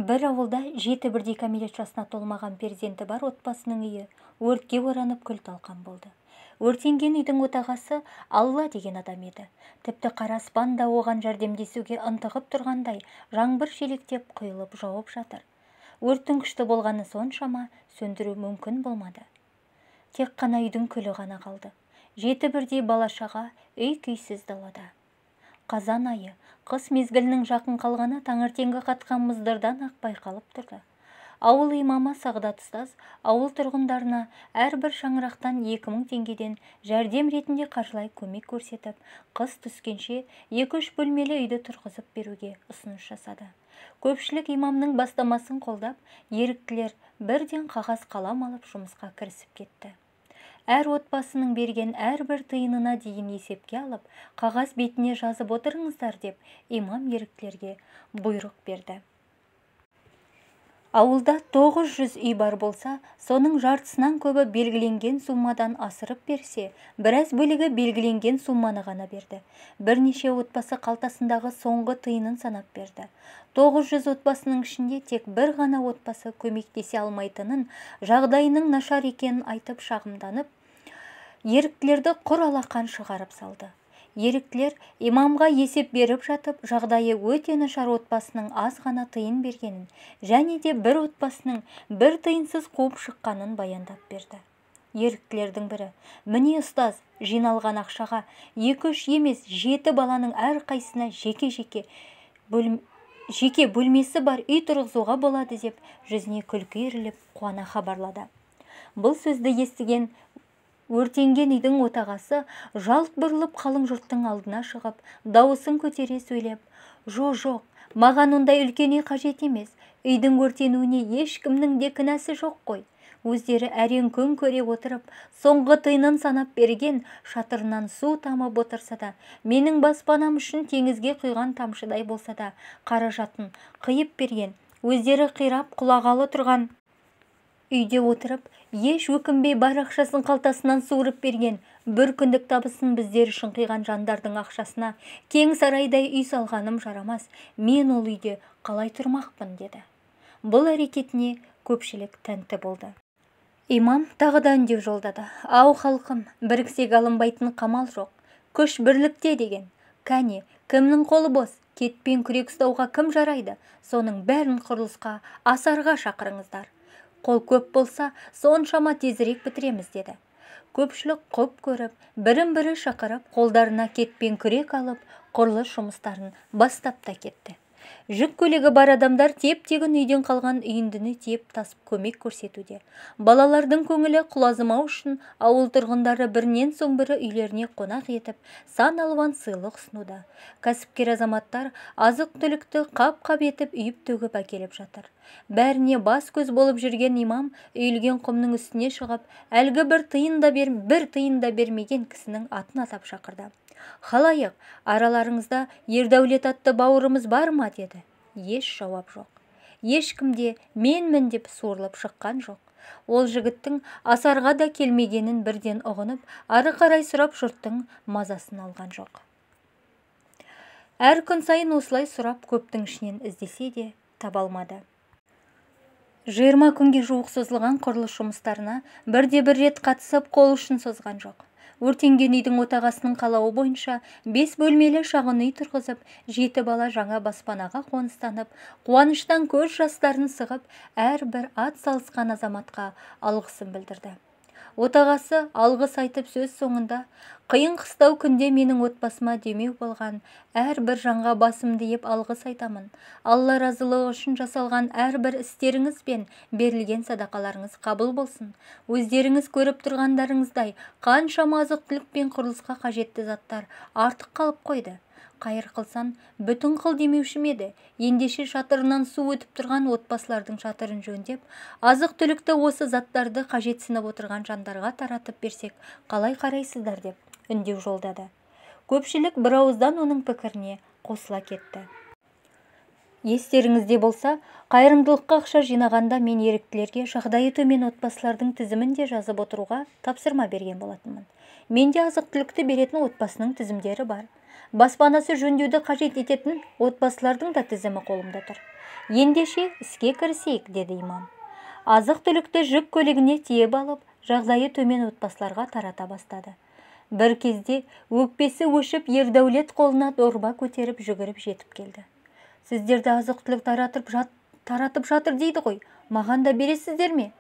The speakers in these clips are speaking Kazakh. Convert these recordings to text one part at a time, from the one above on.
Бір ауылда 7 бірдей кәмелет жасына толмаған перзенті бар отбасының үйі өртке оранып күл-талқан болды. Өртенген үйдің отағасы Алла деген адам еді. Тіпті қара аспан да оған жәрдемдесуге ынтығып тұрғандай, жаңбыр шелектеп құйылып жауып жатыр. Өрттің күшті болғаны соншама сөндіру мүмкін болмады. Тек қана үйдің күлі ғана қалды. 7 бірдей бала-шаға үй-күйсіз далада. Қазан айы, қыс мезгілінің жақын қалғаны таңертеңгі қатқан мұздырдан ақ байқалып тұрды. Ауыл имамы Сағдат ұстаз ауыл тұрғындарына әрбір шаңырақтан 2000 теңгеден жәрдем ретінде қаржылай көмек көрсетіп, қыс түскенше 2-3 бөлмелі үйді тұрғызып беруге ұсыныс жасады. Көпшілік имамның бастамасын қолдап, еріктілер бірден қағаз қалам алып жұмысқа кірісіп кетті. Әр отбасының берген әрбір тиынына дейін есепке алып, қағаз бетіне жазып отырыңыздар деп имам еріктілерге бұйрық берді. Ауылда 900 үй бар болса, соның жартысынан көбі белгіленген суммадан асырып берсе, біраз бөлігі белгіленген сумманы ғана берді. Бірнеше отбасы қалтасындағы соңғы тиынын санап берді. 900 отбасының ішінде тек бір ғана отбасы көмектесе алмайтынын, жағдайының нашар екенін айтып шағымданып, еріктілерді құр алақан шығарып салды. Еріктілер имамға есеп беріп жатып, жағдайы өте нашар отбасының аз ғана тиын бергенін, және де бір отбасының бір тиынсыз қуып шыққанын баяндап берді. Еріктілердің бірі: "Міне ұстаз, жиналған ақшаға 2-3 емес 7 баланың әрқайсына жеке бөлмесі бар үй тұрғызуға болады" деп жүзіне күлкі үйіріліп қуана хабарлады. Бұл сөзді естіген өртенген үйдің отағасы жалт бұрылып қалың жұрттың алдына шығып, дауысын көтере сөйлеп: "Жоқ, маған ондай үлкен үй қажет емес. Үйдің өртенуіне ешкімнің де кінәсі жоқ қой. Өздері әрең күн көре отырып, соңғы тиынын санап берген, шатырынан су тамып отырса да, менің баспанам үшін теңізге құйған тамшыдай болса да, қаражатын қиып берген, өздері қирап құлағалы тұрған үйде отырып, еш өкінбей бар ақшасын қалтасынан суырып берген, бір күндік табысын біздер үшін қиған жандардың ақшасына кең сарайдай үй салғаным жарамас, мен ол үйде қалай тұрмақпын" деді. Бұл әрекетіне көпшілік тәнті болды. Имам тағы да үндеу жолдады: "Ау халқым, біріксек алынбайтын қамал жоқ, күш бірлікте" деген. Кәне, кімнің қолы бос, кетпен күрек ұстауға кім жарайды, соның бәрін құрылысқа, асарға шақырыңыздар. Қол көп болса, соншама тезірек бітіреміз" деді. Көпшілік құп көріп, бірін-бірі шақырып, қолдарына кетпен күрек алып, құрылыс жұмыстарын бастап та кетті. Жүк көлігі бар адамдар теп-тегін үйден қалған үйіндіні тиеп тасып көмек көрсетуде. Балалардың көңілі құлазымау үшін ауыл тұрғындары бірінен соң бірі үйлеріне қонақ етіп, сан алуан сыйлық ұсынуда. Кәсіпкер азаматтар азық-түлікті қап-қап етіп үйіп төгіп әкеліп жатыр. Бәріне бас көз болып жүрген имам үйілген құмның үстіне шығып, әлгі бір тиын да бермеген кісінің атын атап шақырды. "Халайық, араларыңызда Ердәулет атты бауырымыз бар ма?" деді. Еш жауап жоқ. Ешкімде менмін деп суырылып шыққан жоқ. Ол жігіттің асарға да келмегенін бірден ұғынып, ары қарай сұрап жұрттың мазасын алған жоқ. Әр күн сайын осылай сұрап көптің ішінен іздесе де таба алмады. 20 күнге жуық созылған құрылыс жұмыстарына бірде-бір рет қатысып қол ұшын созған жоқ. Өртенген үйдің отағасының қалауы бойынша 5 бөлмелі шағын үй тұрғызып, 7 бала жаңа баспанаға қоныстанып, қуаныштан көз жастарын сығып, әрбір ат салысқан азаматқа алғысын білдірді. Отағасы алғыс айтып сөз соңында: "Қиын қыстау күнде менің отбасыма демеу болған әрбір жанға басымды иіп алғыс айтамын. Алла разылығы үшін жасалған әрбір істеріңіз бен берілген садақаларыңыз қабыл болсын. Өздеріңіз көріп тұрғандарыңыздай қаншама азық-түлік пен құрылысқа қажетті заттар артық қалып қойды. Қайыр қылсан, бүтін қыл демеуші еді. Ендеше шатырынан су өтіп тұрған отбасылардың шатырын жөндеп, азық-түлікті осы заттарды қажетсініп отырған жандарға таратып берсек, қалай қарайсыздар" деп үндеу жолдады. Көпшілік бірауыздан оның пікіріне қосыла кетті. Естеріңізде болса, қайырымдылыққа ақша жинағанда мен еріктілерге жағдайы төмен отбасылардың тізімін де жазып отыруға тапсырма берген болатынмын. Менде азық-түлікті беретін отбасының тізімдері бар. Баспанасы жөндеуді қажет ететін отбасылардың да тізімі қолымда тұр. Ендеше іске кірісейік, деді имам. Азық-түлікті жүк көлігіне тиеп алып, жағдайы төмен отбасыларға тарата бастады. Бір кезде өкпесі өшіп, Ердәулет қолына дорба көтеріп жүгіріп жетіп келді. Сіздерді азық-түлік таратып жатыр дейді ғой, маған да бересіздер ме?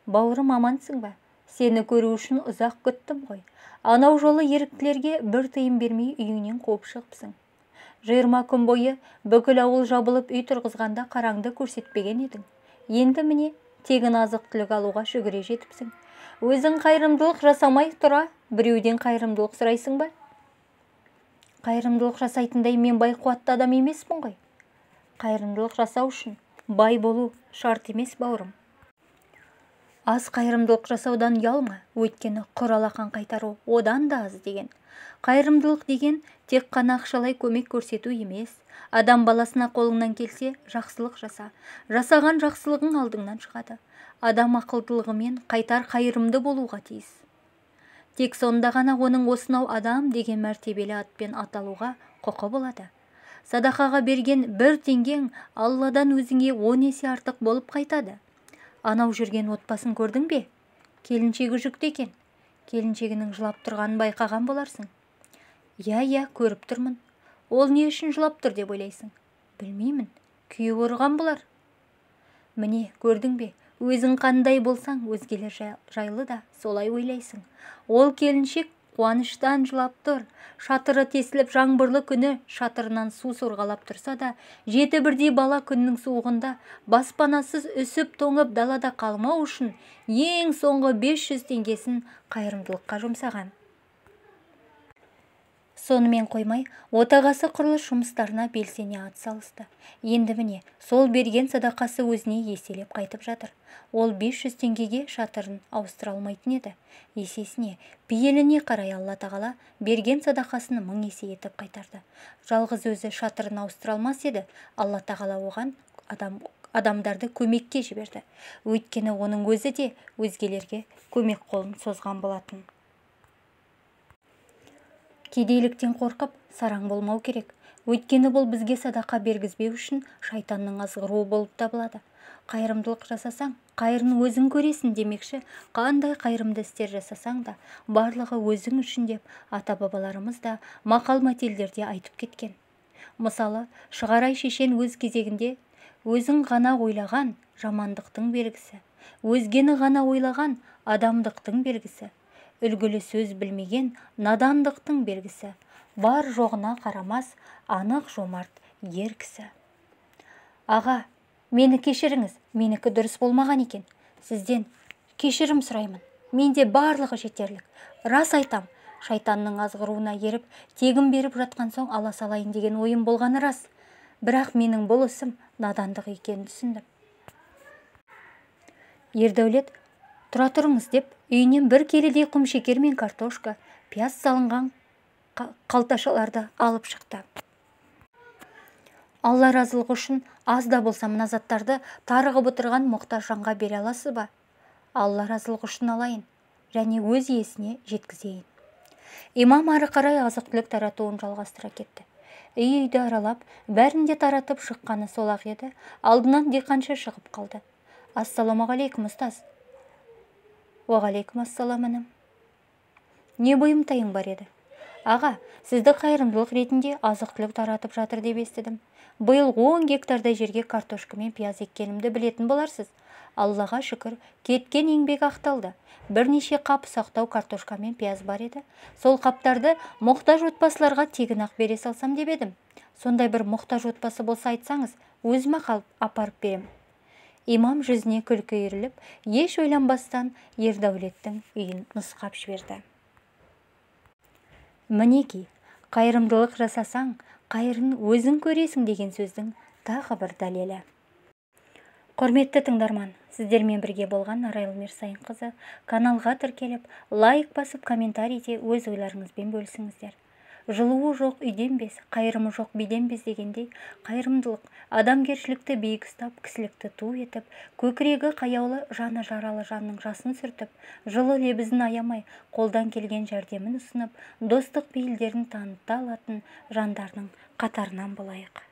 Бауырым, амансың ба? Сені көру үшін ұзақ күттім ғой. Анау жолы еріктілерге бір тыйым бермей үйіңнен қуып шығыпсың. 20 күн бойы бүкіл ауыл жабылып үй тұрғызғанда қараңды көрсетпеген едің. Енді міне тегін азық-түлік алуға жүгіре жетіпсің. Өзің қайырымдылық жасамай тұра, біреуден қайырымдылық сұрайсың ба? Қайырымдылық жасайтындай мен бай қуатты адам емеспін ғой. Қайырымдылық жасау үшін бай болу шарт емес, бауырым. Аз қайырымдылық жасаудан ұялма, өйткені құр алақан қайтару одан да аз деген. Қайырымдылық деген тек қана ақшалай көмек көрсету емес. Адам баласына қолыңнан келсе, жақсылық жаса. Жасаған жақсылығың алдыңнан шығады. Адам ақылдылығымен қайтар қайырымды болуға тиіс. Тек сонда ғана оның осынау адам деген мәртебелі атпен аталуға құқы болады. Садақаға берген 1 теңгең Алладан өзіңе 10 есе артық болып қайтады. Анау жүрген отбасын көрдің бе? Келіншегі жүкті екен. Келіншегінің жылап тұрғанын байқаған боларсың. Я, көріп тұрмын. Ол не үшін жылап тұр деп ойлайсың? Білмеймін, күйеуі ұрған болар. Міне, көрдің бе? Өзің қандай болсаң, өзгелер жайлы да солай ойлайсың. Ол келіншек қуаныштан жылап тұр. Шатыры тесіліп, жаңбырлы күні шатырынан су сорғалап тұрса да, 7 бірдей бала күннің суығында баспанасыз үсіп тоңып далада қалмау үшін ең соңғы 500 теңгесін қайырымдылыққа жұмсаған. Сонымен қоймай, отағасы құрылыс жұмыстарына белсене атсалысты. Енді міне, сол берген садақасы өзіне еселеп қайтып жатыр. Ол 500 теңгеге шатырын ауыстыра алмайтын еді. Есесіне, пейіліне қарай Алла тағала берген садақасын 1000 есе етіп қайтарды. Жалғыз өзі шатырын ауыстыра алмас еді, Алла тағала оған адамдарды көмекке жіберді. Өйткені оның өзі де өзгелерге көмек қолын созған болатын. Кедейліктен қорқып, сараң болмау керек. Өйткені бұл бізге садақа бергізбеу үшін шайтанның азғыруы болып табылады. Қайырымдылық жасасаң, қайырын өзің көресің демекші, қандай қайырымды істер жасасаң да, барлығы өзің үшін деп ата-бабаларымыз да мақал-мәтелдерде айтып кеткен. Мысалы, Шығарай шешен өз кезегінде, өзің ғана ойлаған жамандықтың белгісі, өзгені ғана ойлаған адамдықтың белгісі, үлгілі сөз білмеген надандықтың белгісі, бар жоғына қарамас анық жомарт ер кісі. Аға, мені кешіріңіз, менікі дұрыс болмаған екен. Сізден кешірім сұраймын. Менде барлығы жетерлік. Рас айтам, шайтанның азғыруына еріп, тегін беріп жатқан соң ала салайын деген ойым болғаны рас. Бірақ менің бұл ісім надандық екенін түсіндім. Ердәулет, тұра тұрыңыз деп, үйінен бір келідей құм шекер мен картошка, пияз салынған қалташаларды алып шықты. Алла разылығы үшін аз да болса мына заттарды тарығып отырған мұқтаж жанға бере аласыз ба? Алла разылығы үшін алайын, және өз иесіне жеткізейін. Имам ары қарай азық-түлік таратуын жалғастыра кетті. Үй-үйді аралап, бәрінде таратып шыққаны сол-ақ еді, алдынан диқаншы шығып қалды. Ассаламағалейкум, ұстаз. Уағалейкум ассалам, інім. Не бұйымтайың бар еді? Аға, сізді қайырымдылық ретінде азық-түлік таратып жатыр деп естідім. Биыл 10 гектардай жерге картошка мен пияз еккенімді білетін боларсыз. Аллаға шүкір, кеткен еңбек ақталды. Бірнеше қап сақтау картошка мен пияз бар еді. Сол қаптарды мұқтаж отбасыларға тегін ақ бере салсам деп едім. Сондай бір мұқтаж отбасы болса айтсаңыз, өзіме қалып апарып берем. Имам жүзіне күлкі үйіріліп, еш ойланбастан Ердәулеттің үйін нұсқап жіберді. Мінеки, қайырымдылық жасасаң, қайырын өзің көресің деген сөздің тағы бір дәлелі. Құрметті тыңдарман, сіздермен бірге болған Арайлым Мирсайынқызы. Каналға тіркеліп, лайк басып, комментарийде өз ойларыңызбен бөлісіңіздер. жылуы жоқ үйден без, қайырымы жоқ биден без дегендей, қайырымдылық адамгершілікті биік ұстап, кісілікті ту етіп, көкірегі қаяулы, жаны жаралы жанның жасын сүртіп, жылы лебізін аямай, қолдан келген жәрдемін ұсынып, достық пейілдерін таныта алатын жандардың қатарынан болайық.